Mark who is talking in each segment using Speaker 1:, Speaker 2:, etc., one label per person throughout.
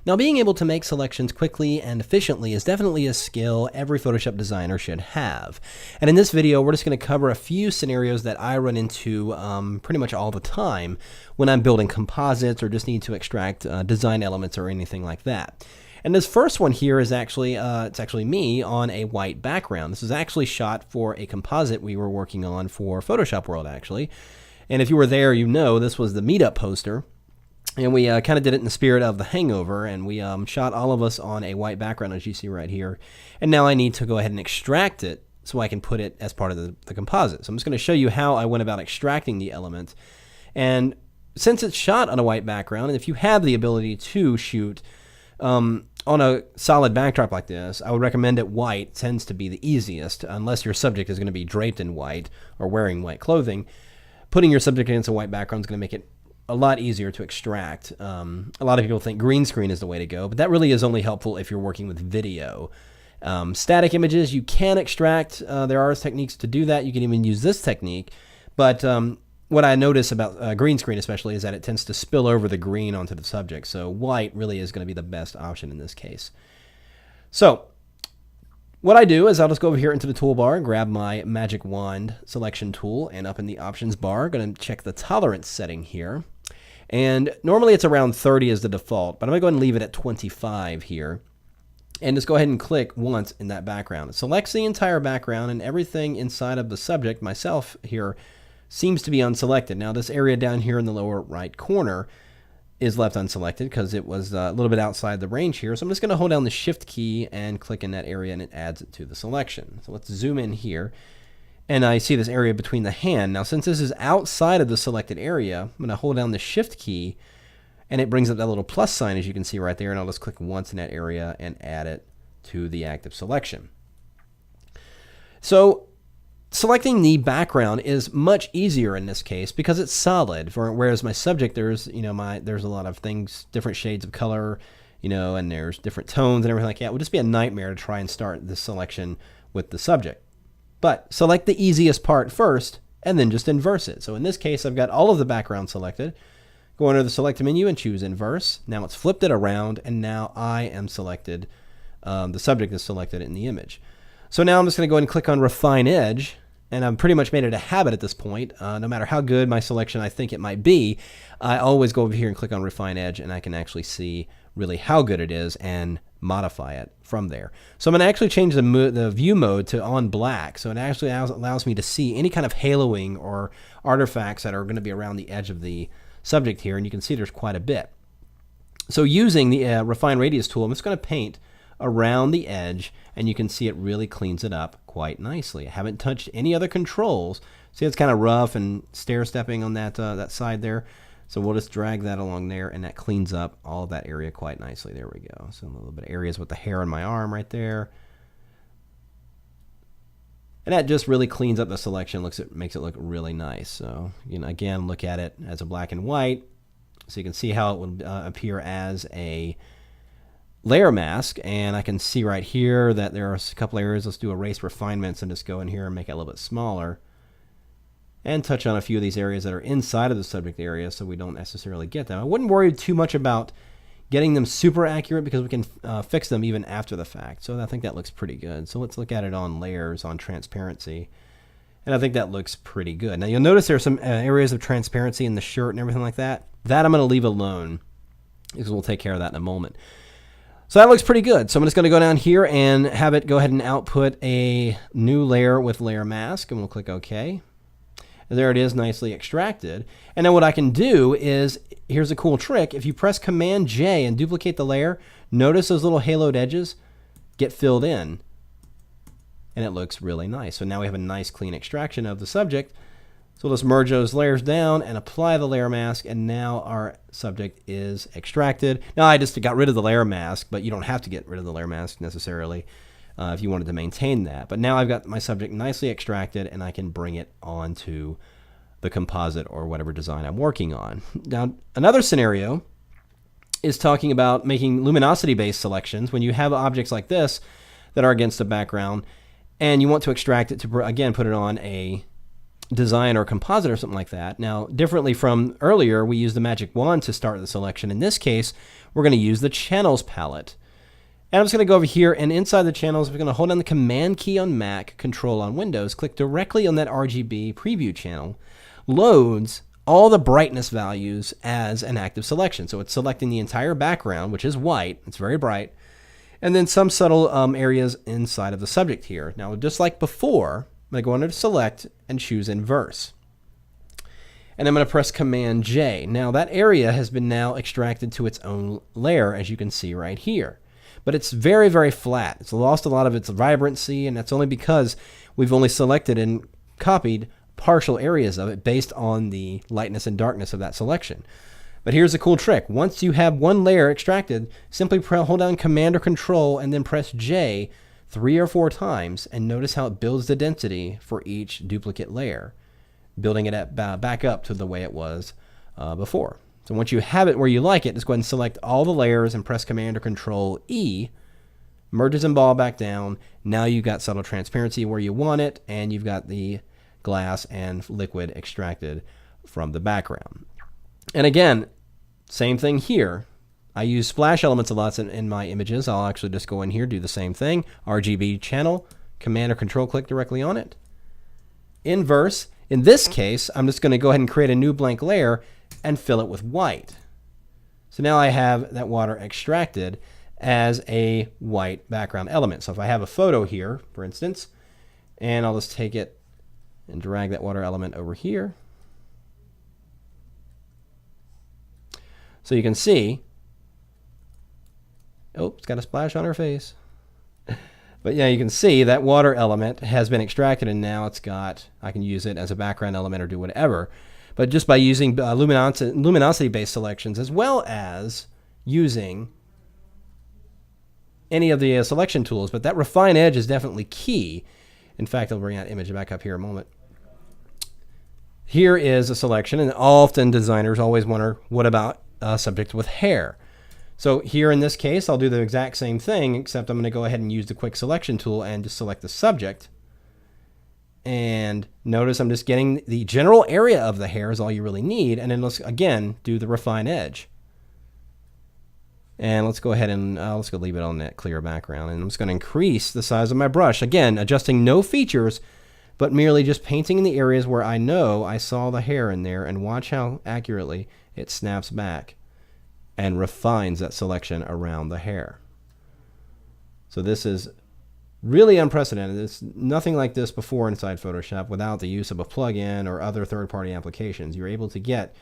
Speaker 1: Now, being able to make selections quickly and efficiently is definitely a skill every Photoshop designer should have. And in this video, we're just going to cover a few scenarios that I run into pretty much all the time when I'm building composites or just need to extract design elements or anything like that. And this first one here is actually, it's actually me on a white background. This is actually shot for a composite we were working on for Photoshop World, actually. And if you were there, you know this was the meetup poster. And we kind of did it in the spirit of The Hangover, and we shot all of us on a white background, as you see right here. And now I need to go ahead and extract it so I can put it as part of the composite. So I'm just going to show you how I went about extracting the element. And since it's shot on a white background, and if you have the ability to shoot on a solid backdrop like this, I would recommend that white tends to be the easiest, unless your subject is going to be draped in white or wearing white clothing. Putting your subject against a white background is going to make it a lot easier to extract. A lot of people think green screen is the way to go, but that really is only helpful if you're working with video. Static images you can extract. There are techniques to do that. You can even use this technique, but what I notice about green screen especially is that it tends to spill over the green onto the subject, so white really is going to be the best option in this case. So what I do is I'll just go over here into the toolbar and grab my magic wand selection tool, and up in the options bar, going to check the tolerance setting here. And normally it's around 30 as the default, but I'm going to go ahead and leave it at 25 here. And just go ahead and click once in that background. It selects the entire background, and everything inside of the subject, myself here, seems to be unselected. Now this area down here in the lower right corner is left unselected because it was a little bit outside the range here. So I'm just going to hold down the Shift key and click in that area, and it adds it to the selection. So let's zoom in here. And I see this area between the hand. Now, since this is outside of the selected area, I'm going to hold down the Shift key, and it brings up that little plus sign, as you can see right there. And I'll just click once in that area and add it to the active selection. So selecting the background is much easier in this case because it's solid. Whereas my subject, there's there's a lot of things, different shades of color, and there's different tones and everything like that. It would just be a nightmare to try and start this selection with the subject. But select the easiest part first, and then just inverse it. So in this case, I've got all of the background selected. Go under the select menu and choose inverse. Now it's flipped it around, and now I am selected. The subject is selected in the image. So now I'm just going to go ahead and click on Refine Edge, and I've pretty much made it a habit at this point. No matter how good my selection I think it might be, I always go over here and click on Refine Edge, and I can actually see really how good it is and modify it from there. So I'm going to actually change the view mode to on black, so it actually allows me to see any kind of haloing or artifacts that are going to be around the edge of the subject here, and you can see there's quite a bit. So using the Refine Radius tool, I'm just going to paint around the edge, and you can see it really cleans it up quite nicely. I haven't touched any other controls. See, it's kind of rough and stair-stepping on that side there. So we'll just drag that along there, and that cleans up all of that area quite nicely. There we go. So a little bit of areas with the hair on my arm right there. And that just really cleans up the selection, makes it look really nice. So again, look at it as a black and white, so you can see how it would appear as a layer mask. And I can see right here that there are a couple areas. Let's do erase refinements and just go in here and make it a little bit smaller, and touch on a few of these areas that are inside of the subject area so we don't necessarily get them. I wouldn't worry too much about getting them super accurate because we can fix them even after the fact. So I think that looks pretty good. So let's look at it on layers, on transparency. And I think that looks pretty good. Now you'll notice there's some areas of transparency in the shirt and everything like that. That I'm going to leave alone because we'll take care of that in a moment. So that looks pretty good. So I'm just going to go down here and have it go ahead and output a new layer with layer mask, and we'll click OK. And there it is, nicely extracted. And then what I can do is, here's a cool trick. If you press Command J and duplicate the layer, notice those little haloed edges get filled in. And it looks really nice. So now we have a nice clean extraction of the subject. So let's merge those layers down and apply the layer mask, and now our subject is extracted. Now I just got rid of the layer mask, but you don't have to get rid of the layer mask necessarily if you wanted to maintain that. But now I've got my subject nicely extracted, and I can bring it onto the composite or whatever design I'm working on. Now another scenario is talking about making luminosity-based selections when you have objects like this that are against the background, and you want to extract it to, again, put it on a design or composite or something like that. Now, differently from earlier, we use the magic wand to start the selection. In this case, we're going to use the channels palette. And I'm just going to go over here, and inside the channels, we're going to hold down the Command key on Mac, Control on Windows, click directly on that RGB preview channel, loads all the brightness values as an active selection. So it's selecting the entire background, which is white. It's very bright. And then some subtle areas inside of the subject here. Now, just like before, I'm going to go under Select and choose Inverse. And I'm going to press Command J. Now, that area has been now extracted to its own layer, as you can see right here. But it's very, very flat. It's lost a lot of its vibrancy, and that's only because we've only selected and copied partial areas of it based on the lightness and darkness of that selection. But here's a cool trick. Once you have one layer extracted, simply hold down Command or Control and then press J 3 or 4 times, and notice how it builds the density for each duplicate layer, building it back up to the way it was before. So once you have it where you like it, just go ahead and select all the layers and press Command or Control E, merges and ball back down. Now you've got subtle transparency where you want it, and you've got the glass and liquid extracted from the background. And again, same thing here. I use splash elements a lot in my images. I'll actually just go in here, do the same thing. RGB channel, Command or Control click directly on it. Inverse. In this case, I'm just going to go ahead and create a new blank layer and fill it with white. So now I have that water extracted as a white background element. So if I have a photo here, for instance, and I'll just take it and drag that water element over here. So you can see, oh, it's got a splash on her face. But yeah, you can see that water element has been extracted, and now it's got, I can use it as a background element or do whatever. But just by using luminosity-based selections, as well as using any of the selection tools, but that refine edge is definitely key. In fact, I'll bring that image back up here in a moment. Here is a selection, and often designers always wonder, what about subjects with hair? So here in this case, I'll do the exact same thing, except I'm going to go ahead and use the quick selection tool and just select the subject. And notice I'm just getting the general area of the hair is all you really need. And then let's, again, do the refine edge. And let's go ahead and let's go leave it on that clear background. And I'm just going to increase the size of my brush. Again, adjusting no features, but merely just painting in the areas where I know I saw the hair in there, and watch how accurately it snaps back and refines that selection around the hair. So this is really unprecedented. There's nothing like this before inside Photoshop without the use of a plugin or other third-party applications. You're able to get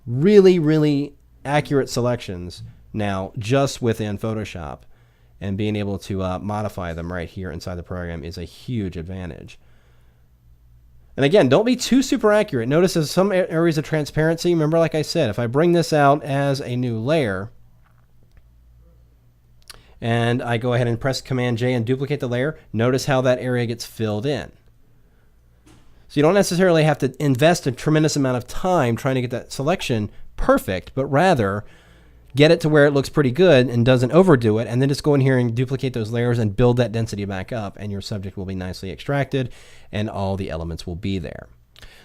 Speaker 1: really, really accurate selections now just within Photoshop, and being able to modify them right here inside the program is a huge advantage. And again, don't be too super accurate. Notice there's some areas of transparency. Remember, like I said, if I bring this out as a new layer, and I go ahead and press Command J and duplicate the layer, notice how that area gets filled in. So you don't necessarily have to invest a tremendous amount of time trying to get that selection perfect, but rather get it to where it looks pretty good and doesn't overdo it, and then just go in here and duplicate those layers and build that density back up, and your subject will be nicely extracted and all the elements will be there.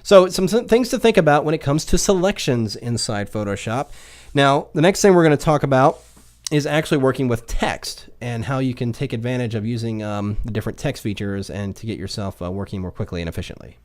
Speaker 1: So some things to think about when it comes to selections inside Photoshop. Now, the next thing we're going to talk about is actually working with text and how you can take advantage of using the different text features and to get yourself working more quickly and efficiently.